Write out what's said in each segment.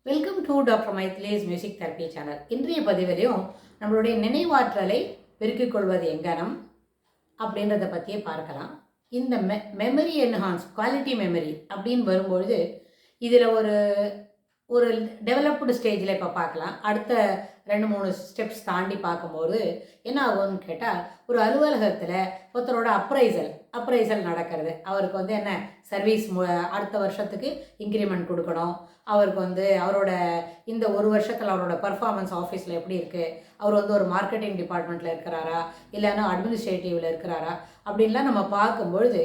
Welcome to doctor Maithili's music therapy channel. இன்றைய பதிவிலையும் நம்மளுடைய நினைவாற்றலை பெருக்கிக் கொள்வது எங்கனம் அப்படின்றத பற்றியே பார்க்கலாம். இந்த மெமரி என்ஹான்ஸ் குவாலிட்டி மெமரி அப்படின்னு வரும்பொழுது இதில் ஒரு ஒரு டெவலப்டு ஸ்டேஜில் இப்போ பார்க்கலாம். அடுத்த 2-3 ஸ்டெப்ஸ் தாண்டி பார்க்கும்போது என்ன ஆகும்னு கேட்டால், ஒரு அலுவலகத்தில் ஒருத்தரோட அப்ரைசல் நடக்கிறது. அவருக்கு வந்து என்ன சர்வீஸ் அடுத்த வருஷத்துக்கு இன்க்ரிமெண்ட் கொடுக்கணும். அவருக்கு வந்து அவரோட இந்த ஒரு வருஷத்தில் அவரோட பர்ஃபார்மன்ஸ் ஆஃபீஸில் எப்படி இருக்குது, அவர் வந்து ஒரு மார்க்கெட்டிங் டிபார்ட்மெண்ட்டில் இருக்கிறாரா இல்லைன்னா அட்மினிஸ்ட்ரேட்டிவில் இருக்கிறாரா அப்படின்லாம் நம்ம பார்க்கும்பொழுது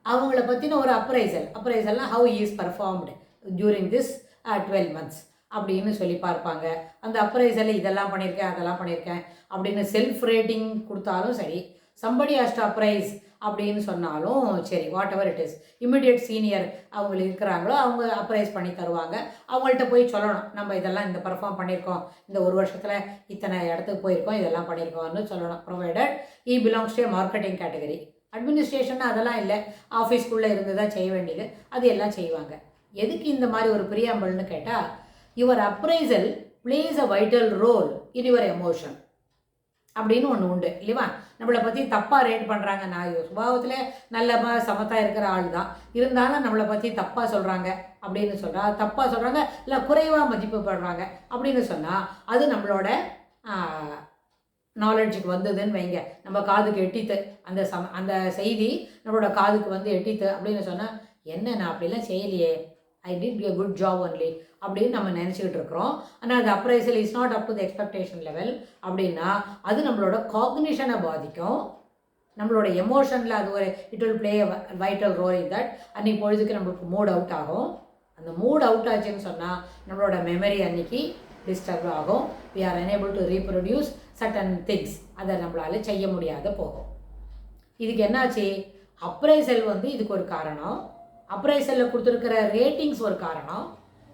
அவங்கள பற்றின ஒரு அப்ரைசல்னால் how is performed during this 12 months அப்படின்னு சொல்லி பார்ப்பாங்க. அந்த அப்ரைசலில் இதெல்லாம் பண்ணியிருக்கேன் அதெல்லாம் பண்ணியிருக்கேன் அப்படின்னு செல்ஃப் ரேட்டிங் கொடுத்தாலும் சரி, சம்படி ஹஸ் அப்ரைஸ் அப்படின்னு சொன்னாலும் சரி, what ever it is, immediate senior அவங்க இருக்கிறாங்களோ அவங்க அப்ரைஸ் பண்ணி தருவாங்க. அவங்கள்ட்ட போய் சொல்லணும், நம்ம இதெல்லாம் இந்த பர்ஃபார்ம் பண்ணியிருக்கோம், இந்த ஒரு வருஷத்தில் இத்தனை இடத்துக்கு போயிருக்கோம், இதெல்லாம் பண்ணியிருக்கோம்னு சொல்லணும். Provided E belongs to marketing category. Administration அதெல்லாம் இல்லை, ஆஃபீஸ்க்குள்ளே இருந்து தான் செய்ய வேண்டியது, அது எல்லாம் செய்வாங்க. எதுக்கு இந்த மாதிரி ஒரு பிரியாம்பல்னு கேட்டால், your appraisal plays a vital role in your emotion அப்படின்னு ஒன்று உண்டு இல்லைவா? நம்மளை பற்றி தப்பாக ரேட் பண்ணுறாங்க. நான் சுபாவத்தில் நல்ல சமத்தாக இருக்கிற ஆள் தான், இருந்தாலும் நம்மளை பற்றி தப்பாக சொல்கிறாங்க அப்படின்னு சொன்னால், தப்பாக சொல்கிறாங்க இல்லை குறைவாக மதிப்பு படுறாங்க அப்படின்னு சொன்னால், அது நம்மளோட நாலெட்ஜுக்கு வந்ததுன்னு வைங்க, நம்ம காதுக்கு எட்டித்து அந்த செய்தி நம்மளோட காதுக்கு வந்து எட்டித்து அப்படின்னு சொன்னால், என்ன நான் அப்படிலாம் செய்யலையே, I did a good job only அப்படின்னு நம்ம நினச்சிக்கிட்டு இருக்கிறோம். ஆனால் அது appraisal is not up to the expectation level அப்படின்னா அது நம்மளோட காக்னிஷனை பாதிக்கும். நம்மளோட எமோஷனில் அது ஒரு it will play vital role in that. அன்றைக்கி பொழுதுக்கு நம்மளுக்கு மூட் அவுட் ஆகும். அந்த மூட் அவுட் ஆச்சுன்னு சொன்னால் நம்மளோட மெமரி அன்றைக்கி டிஸ்டர்ப் ஆகும். We are unable to reproduce certain things. அதை நம்மளால் செய்ய முடியாத போகும். இதுக்கு என்னாச்சு, அப்ரைசல் வந்து இதுக்கு ஒரு காரணம். அப்ரைசலில் கொடுத்துருக்கிற ரேட்டிங்ஸ் ஒரு காரணம்.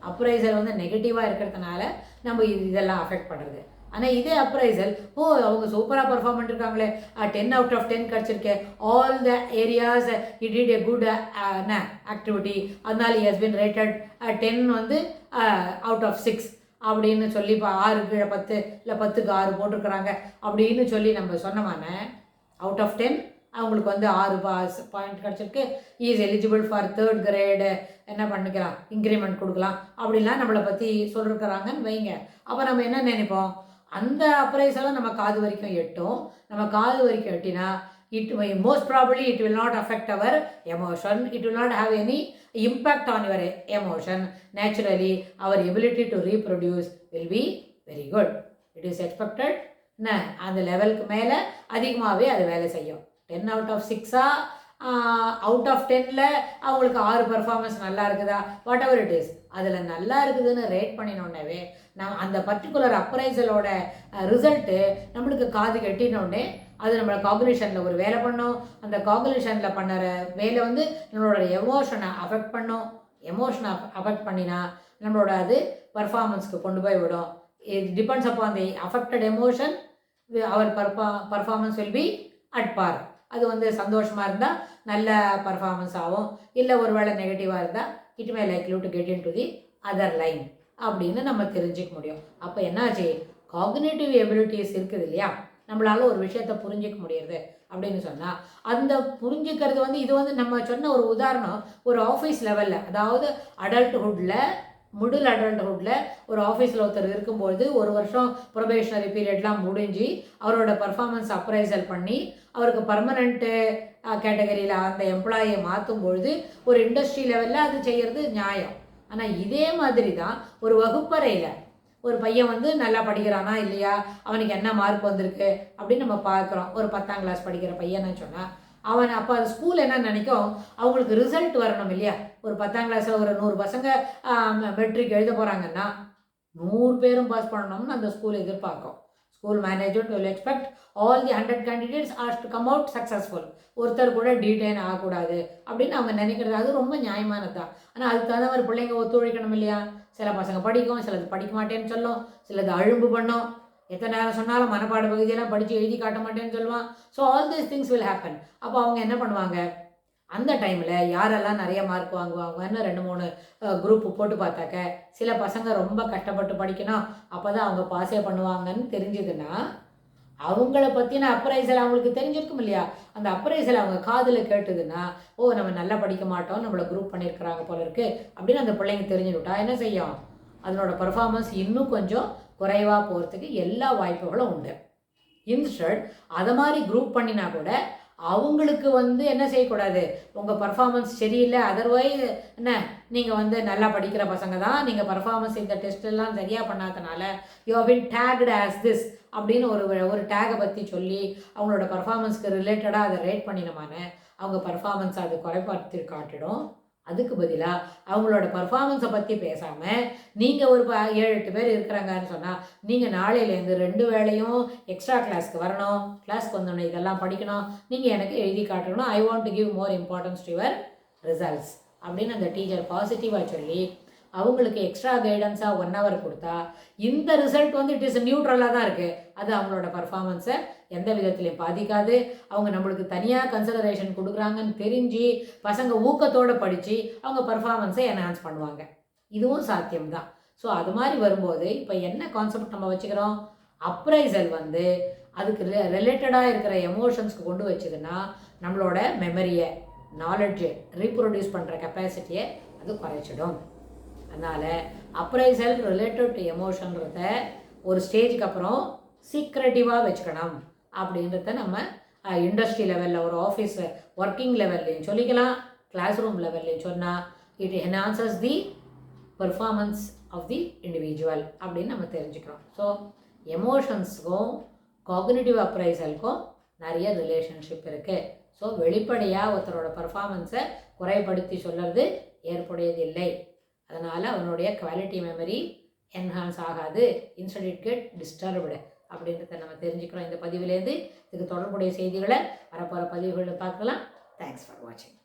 அப்ரைசல் வந்து நெகட்டிவாக இருக்கிறதுனால நம்ம இதெல்லாம் அஃபெக்ட் பண்ணுறது. ஆனால் இதே அப்ரைசல், அவங்க சூப்பராக பர்ஃபார்ம் பண்ணிருக்காங்களே, 10 out of 10 கிடச்சிருக்கேன், all the areas it did a good activity, அதனால ஹஸ் பின் ரேட்டட் 10 வந்து out of 6 அப்படின்னு சொல்லி 6 கீழே 10 இல்லை 10க்கு 6 போட்டிருக்கிறாங்க அப்படின்னு சொல்லி நம்ம சொன்னமான அவுட் ஆஃப் 10 அவங்களுக்கு வந்து 6 பாயிண்ட் கிடச்சிருக்கு, is eligible for 3rd grade, என்ன பண்ணிக்கலாம், இன்க்ரிமெண்ட் கொடுக்கலாம் அப்படின்லாம் நம்மளை பற்றி சொல்லிருக்கிறாங்கன்னு வைங்க. அப்போ நம்ம என்ன நினைப்போம், அந்த அப்ரைஸெல்லாம் நம்ம காது வரைக்கும் எட்டும். நம்ம காது வரைக்கும் எட்டினா most probably it will not affect our emotion, it will not have any impact on your emotion. Naturally our ability to reproduce will be very good. It is expected என்ன, அந்த லெவலுக்கு மேலே அதிகமாகவே அது வேலை செய்யும். 10 out of 6 அவுட் ஆஃப் 10ல் அவங்களுக்கு 6 performance நல்லா இருக்குதா, வாட் எவர் இட் இஸ், அதில் நல்லா இருக்குதுன்னு ரேட் பண்ணினோடனே நான் அந்த பர்டிகுலர் அப்ரைசலோட ரிசல்ட்டு நம்மளுக்கு காது கட்டினோடனே அது நம்மளோட காகுலேஷனில் ஒரு வேலை பண்ணோம். அந்த காகுலேஷனில் பண்ணுற வேலை வந்து நம்மளோட எமோஷனை அஃபெக்ட் பண்ணோம். எமோஷனை அஃபெக்ட் பண்ணினா நம்மளோட அது பர்ஃபார்மன்ஸ்க்கு கொண்டு போய் விடும். It depends upon the affected emotion, our performance will be at par. அது வந்து சந்தோஷமாக இருந்தால் நல்ல பர்ஃபார்மன்ஸ் ஆகும், இல்லை ஒரு வேளை நெகட்டிவாக இருந்தால் it may likely to get in to the other line அப்படின்னு நம்ம தெரிஞ்சிக்க முடியும். அப்போ என்னாச்சு, காக்னிட்டிவ் எபிலிட்டிஸ் இருக்குது இல்லையா, நம்மளால் ஒரு விஷயத்தை புரிஞ்சிக்க முடியுது அப்படின்னு சொன்னால், அந்த புரிஞ்சுக்கிறது வந்து இது வந்து நம்ம சொன்ன ஒரு உதாரணம் ஒரு ஆஃபீஸ் லெவலில், அதாவது அடல்ட்ஹுட்டில் மிடில் அடல்ட்ஹுட்டில் ஒரு ஆஃபீஸில் ஒருத்தர் இருக்கும்போது ஒரு வருஷம் ப்ரொபேஷனரி பீரியட்லாம் முடிஞ்சு அவரோட பர்ஃபார்மன்ஸ் அப்ரைசல் பண்ணி அவருக்கு பர்மனெண்ட்டு கேட்டகரியில் அந்த எம்ப்ளாயை மாற்றும் பொழுது ஒரு இண்டஸ்ட்ரி லெவலில் அது செய்கிறது நியாயம். ஆனால் இதே மாதிரி தான் ஒரு வகுப்பறையில் ஒரு பையன் வந்து நல்லா படிக்கிறானா இல்லையா, அவனுக்கு என்ன மார்க் வந்திருக்கு அப்படின்னு நம்ம பார்க்குறோம். ஒரு 10ஆம் கிளாஸ் படிக்கிற பையன்னு சொன்னால் அவன் அப்போ அது ஸ்கூல் என்ன நினைக்கும், அவங்களுக்கு ரிசல்ட் வரணும் இல்லையா. ஒரு 10ஆம் கிளாஸில் ஒரு 100 பசங்க மெட்ரிக் எழுத போகிறாங்கன்னா 100 பேரும் பாஸ் பண்ணணும்னு அந்த ஸ்கூல் எதிர்பார்க்கும். School management will expect all the 100 candidates are to come out successful. ஒருத்தர் கூட டீடைன் ஆகக்கூடாது அப்படின்னு அவங்க நினைக்கிறது. அது ரொம்ப நியாயமானது தான். ஆனால் அதுக்கு தகுந்த மாதிரி பிள்ளைங்க ஒத்துழைக்கணும் இல்லையா. சில பசங்க படிக்கும், சிலது படிக்க மாட்டேன்னு சொல்லும், சிலது அழும்பு பண்ணும், எத்தனை நேரம் சொன்னாலும் மனப்பாட பகுதியெல்லாம் படித்து எழுதி காட்ட மாட்டேன்னு சொல்லுவான். So all these things will happen. அப்போ அவங்க என்ன பண்ணுவாங்க, அந்த டைமில் யாரெல்லாம் நிறைய மார்க் வாங்குவாங்கன்னு 2-3 குரூப் போட்டு பார்த்தாக்க சில பசங்க ரொம்ப கஷ்டப்பட்டு படிக்கணும் அப்போ தான் அவங்க பாஸே பண்ணுவாங்கன்னு தெரிஞ்சதுன்னா அவங்கள பற்றின அப்ரைசல் அவங்களுக்கு தெரிஞ்சிருக்கும் இல்லையா, அந்த அப்ரைசல் அவங்க காதில் கேட்டுதுன்னா ஓ நம்ம நல்லா படிக்க மாட்டோம் நம்மளை குரூப் பண்ணியிருக்கிறாங்க போல இருக்குது அப்படின்னு அந்த பிள்ளைங்க தெரிஞ்சுக்கிட்டா என்ன செய்யும், அதனோட பர்ஃபார்மன்ஸ் இன்னும் கொஞ்சம் குறைவாக போகிறதுக்கு எல்லா வாய்ப்புகளும் உண்டு. இன்ஸ்டட் அதை மாதிரி குரூப் பண்ணினா கூட அவங்களுக்கு என்ன செய்யக்கூடாது, உங்கள் பர்ஃபார்மன்ஸ் சரியில்லை அதர்வைஸ் என்ன நீங்கள் நல்லா படிக்கிற பசங்க தான், நீங்கள் பர்ஃபார்மன்ஸ் இந்த டெஸ்ட்டெல்லாம் சரியாக பண்ணாதனால you have been tagged as this அப்படின்னு ஒரு டேகை பற்றி சொல்லி அவங்களோட பர்ஃபார்மன்ஸ்க்கு ரிலேட்டடாக அதை ரேட் பண்ணினமான அவங்க பர்ஃபார்மன்ஸை அது குறைபார்த்து காட்டிடும். அதுக்கு பதிலாக அவங்களோட பர்ஃபார்மன்ஸை பற்றி பேசாமல் நீங்கள் ஒரு 7-8 பேர் இருக்கிறாங்கன்னு சொன்னால் நீங்கள் நாளையிலேருந்து 2 வேளையும் எக்ஸ்ட்ரா கிளாஸ்க்கு வரணும், கிளாஸ்க்கு வந்தோடனே இதெல்லாம் படிக்கணும், நீங்கள் எனக்கு எழுதி காட்டணும், I want to give more importance to your results அப்படின்னு அந்த டீச்சர் பாசிட்டிவாக சொல்லி அவங்களுக்கு எக்ஸ்ட்ரா கைடன்ஸாக 1 hour கொடுத்தா இந்த ரிசல்ட் இட் இஸ் நியூட்ரலாக தான் இருக்குது. அது அவங்களோட பர்ஃபார்மன்ஸை எந்த விதத்துலையும் பாதிக்காது. அவங்க நம்மளுக்கு தனியாக கன்சிடரேஷன் கொடுக்குறாங்கன்னு தெரிஞ்சு பசங்க ஊக்கத்தோடு படித்து அவங்க பர்ஃபார்மன்ஸை என்ஹான்ஸ் பண்ணுவாங்க. இதுவும் சாத்தியம்தான். ஸோ அது மாதிரி வரும்போது இப்போ என்ன கான்செப்ட் நம்ம வச்சுக்கிறோம், அப்ரைசல் அதுக்கு ரிலேட்டடாக இருக்கிற எமோஷன்ஸ்க்கு கொண்டு வச்சதுன்னா நம்மளோட மெமரியை, நாலெட்ஜை, ரீப்ரொடியூஸ் பண்ணுற கெப்பாசிட்டியை அது குறைச்சிடும். அதனால் அப்ரைசல் ரிலேட்டட் டு எமோஷன்றத ஒரு ஸ்டேஜுக்கு அப்புறம் சீக்ரெட்டிவாக வச்சுக்கணும் அப்படின்றத நம்ம இண்டஸ்ட்ரி லெவலில் ஒரு ஆஃபீஸ் ஒர்க்கிங் லெவல்லையும் சொல்லிக்கலாம், கிளாஸ் ரூம் லெவல்லையும் சொன்னால் it enhances the performance of the individual அப்படின்னு நம்ம தெரிஞ்சுக்கிறோம். ஸோ எமோஷன்ஸுக்கும் காக்னிட்டிவ் அப்ரைசலுக்கும் நிறைய ரிலேஷன்ஷிப் இருக்குது. ஸோ வெளிப்படையாக ஒருத்தரோட பர்ஃபார்மன்ஸை குறைப்படுத்தி சொல்கிறது ஏற்புடையது இல்லை. அதனால் அவனுடைய குவாலிட்டி மெமரி என்ஹான்ஸ் ஆகாது, இன்ஸ்டட் இட் கெட் டிஸ்டர்ப்டு அப்படின்றத நம்ம தெரிஞ்சுக்கிறோம் இந்த பதிவிலேருந்து. இதுக்கு தொடர்புடைய செய்திகளை வரப்போகிற பதிவுகளில் பார்க்கலாம். தேங்க்ஸ் ஃபார் வாட்சிங்.